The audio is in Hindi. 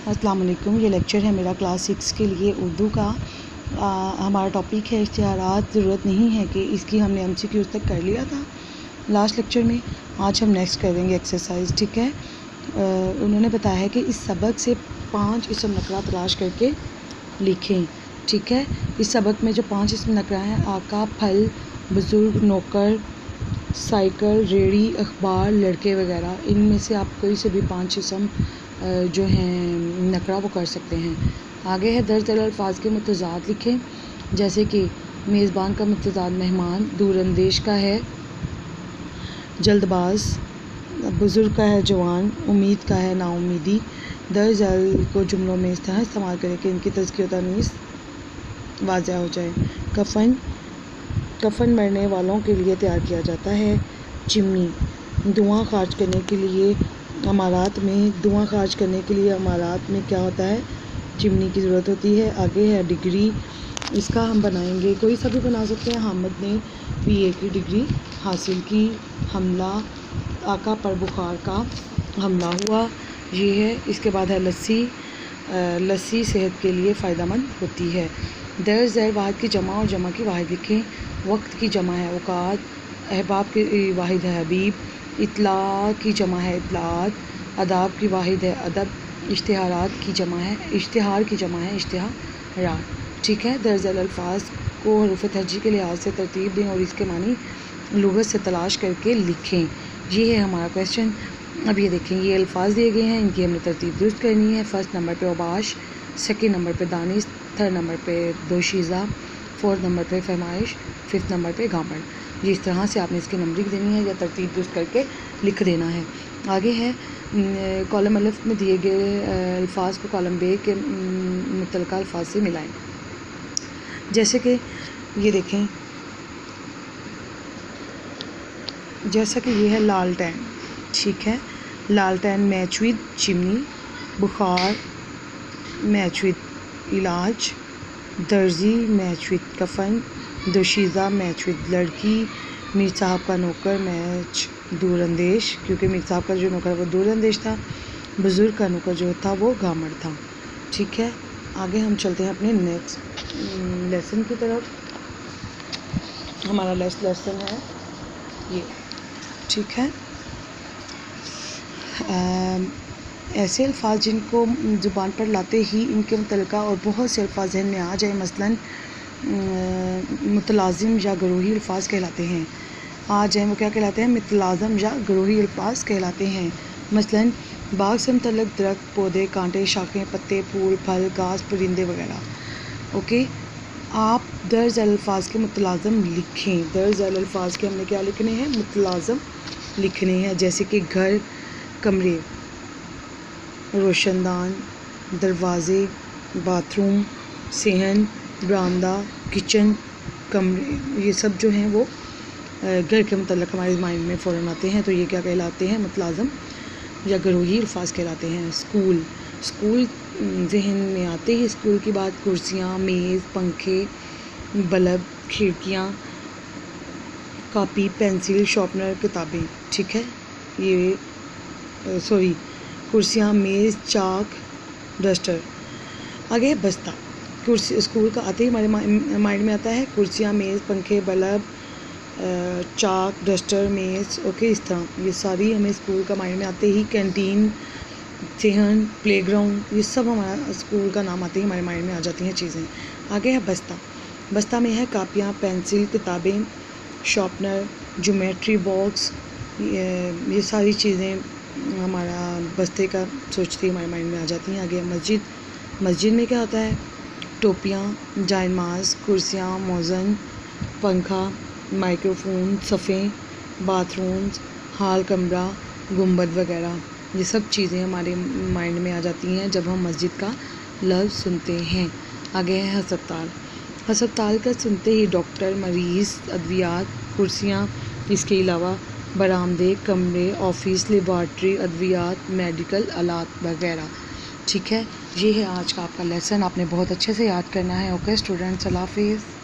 अस्सलाम वालेकुम। ये लेक्चर है मेरा क्लास 6 के लिए उर्दू का। हमारा टॉपिक है इश्तिहारात। ज़रूरत नहीं है कि इसकी हमने MCQs तक कर लिया था लास्ट लेक्चर में। आज हम नेक्स्ट करेंगे एक्सरसाइज, ठीक है। उन्होंने बताया है कि इस सबक से 5 इसम नकरा तलाश करके लिखें, ठीक है। इस सबक में जो 5 इसम नकरा हैं, आका, फल, बुज़ुर्ग, नौकर, साइकिल, रेड़ी, अखबार, लड़के वगैरह, इनमें से आप कोई से भी 5 इसम जो हैं नकरा वो कर सकते हैं। आगे है दर्ज अल्फाज के मुतज़ाद लिखें, जैसे कि मेज़बान का मुतज़ाद मेहमान, दूरअंदेश का है जल्दबाज, बुज़ुर्ग का है जवान, उम्मीद का है नाउमीदी। दर्ज अल को जुमलों में इस तरह इस्तेमाल करें कि इनकी तज़किया व तनीस वाज़ह हो जाए। कफ़न मरने वालों के लिए तैयार किया जाता है। चिमनी, धुआं खारिज करने के लिए अमारात में क्या होता है, चिमनी की ज़रूरत होती है। आगे है डिग्री, इसका हम बनाएंगे, कोई सा भी बना सकते हैं। हामिद ने BA की डिग्री हासिल की। हमला, आका पर बुखार का हमला हुआ, ये है। इसके बाद है लस्सी सेहत के लिए फ़ायदेमंद होती है। दर्ज ज़ैल वाहिद की जमा और जमा की वाहिद लिखें। वक्त की जमा है औकात, अहबाब की वाहिद है हबीब, इत्ला की जमा है इत्लात, अदाब की वाहिद है अदब, इश्तिहार की जमा है इश्तिहारात, ठीक है। दर्ज अल्फाज को हरूफ तर्जीह के लिहाज से तरतीब दें और इसके मानी लुगत से तलाश करके लिखें। ये है हमारा क्वेश्चन। अब ये देखें, ये अल्फाज दिए गए हैं, इनकी हमने तरतीब दुरुस्त करनी है। फर्स्ट नंबर पे ओबाश, सेकंड नंबर पे दानिश, थर्ड नंबर पे दोशीज़ा, फोर्थ नंबर पे फरमाइश, फिफ्थ नंबर पे गामड़। ये इस तरह से आपने इसकी नंबरिंग देनी है या तरतीब दुरुस्त करके लिख देना है। आगे है कॉलम अलिफ में दिए गए अल्फाज को कॉलम बे के मुतलका अल्फाज से मिलाएं। जैसे कि ये देखें, जैसा कि ये है लालटेन, ठीक है। लालटेन मैच विद चिमनी, बुखार मैच विद इलाज, दर्जी मैच विद कफन, दोशीज़ा मैच विद लड़की, मीर साहब का नौकर मैच दूरअंदेश, क्योंकि मीर साहब का जो नौकर वो दूरअंदेश था। बुज़ुर्ग का नौकर जो था वो गामड़ था, ठीक है। आगे हम चलते हैं अपने नेक्स्ट लेसन की तरफ। हमारा नेक्स्ट लेसन है ये, ठीक है। ऐसे अल्फाज जिनको ज़ुबान पर लाते ही इनके मुतलका और बहुत से अल्फाज ज़हन में आ जाए, मसलन मुतलाज़िम या गरोही अल्फाज कहलाते हैं। आ जाए वो क्या कहलाते हैं, मुतलाज़िम या गरोही अल्फाज कहलाते हैं। मसलन बाग से मुतल्लक दरख्त, पौधे, कांटे, शाखें, पत्ते, फूल, फल, घास, परिंदे वगैरह। ओके, आप दर्ज अल्फाज के मुतलाज़िम लिखें। दर्ज अल्फाज के हमने क्या लिखने हैं, मुतलाज़िम लिखने हैं। जैसे कि घर, कमरे, रोशनदान, दरवाज़े, बाथरूम, सेहन, बरामदा, किचन, कमरे, ये सब जो हैं वो घर के मतलब हमारे माइंड में फ़ौरन आते हैं। तो ये क्या कहलाते हैं, मुतलाज़िम या गरोही अल्फाज कहलाते हैं। स्कूल जहन में आते ही स्कूल की बात, कुर्सियाँ, मेज़, पंखे, बल्ब, खिड़कियाँ, कॉपी, पेंसिल, शार्पनर, किताबें, ठीक है। ये कुर्सियाँ, मेज़, चाक, डस्टर। आगे बस्ता, कुर्सी, स्कूल का आते ही हमारे माइंड में आता है कुर्सियाँ, मेज़, पंखे, बल्ब, चाक, डस्टर, मेज़, ओके। इस तरह ये सारी हमें स्कूल का माइंड में आते ही, कैंटीन, सेहन, प्लेग्राउंड, ये सब हमारा स्कूल का नाम आते ही हमारे माइंड में आ जाती हैं चीज़ें। आगे है बस्ता में है कापियाँ, पेंसिल, किताबें, शार्पनर, ज्योमेट्री बॉक्स, ये सारी चीज़ें हमारा बस्ते का सोचते ही हमारे माइंड में आ जाती हैं। आगे मस्जिद में क्या होता है, टोपियाँ, जायनमाज़, कुर्सियाँ, मौज़न, पंखा, माइक्रोफोन, सफ़े, बाथरूम्स, हॉल, कमरा, गुंबद वगैरह, ये सब चीज़ें हमारे माइंड में आ जाती हैं जब हम मस्जिद का लफ्ज़ सुनते हैं। आगे है हस्पताल का सुनते ही डॉक्टर, मरीज़, अद्वियात, कुर्सियाँ, इसके अलावा बरामदे, कमरे, ऑफिस, लेबॉर्ट्री, अद्वियात, मेडिकल आलात वगैरह, ठीक है। ये है आज का आपका लेसन। आपने बहुत अच्छे से याद करना है। ओके स्टूडेंट्स, अल्लाह हाफ़िज़।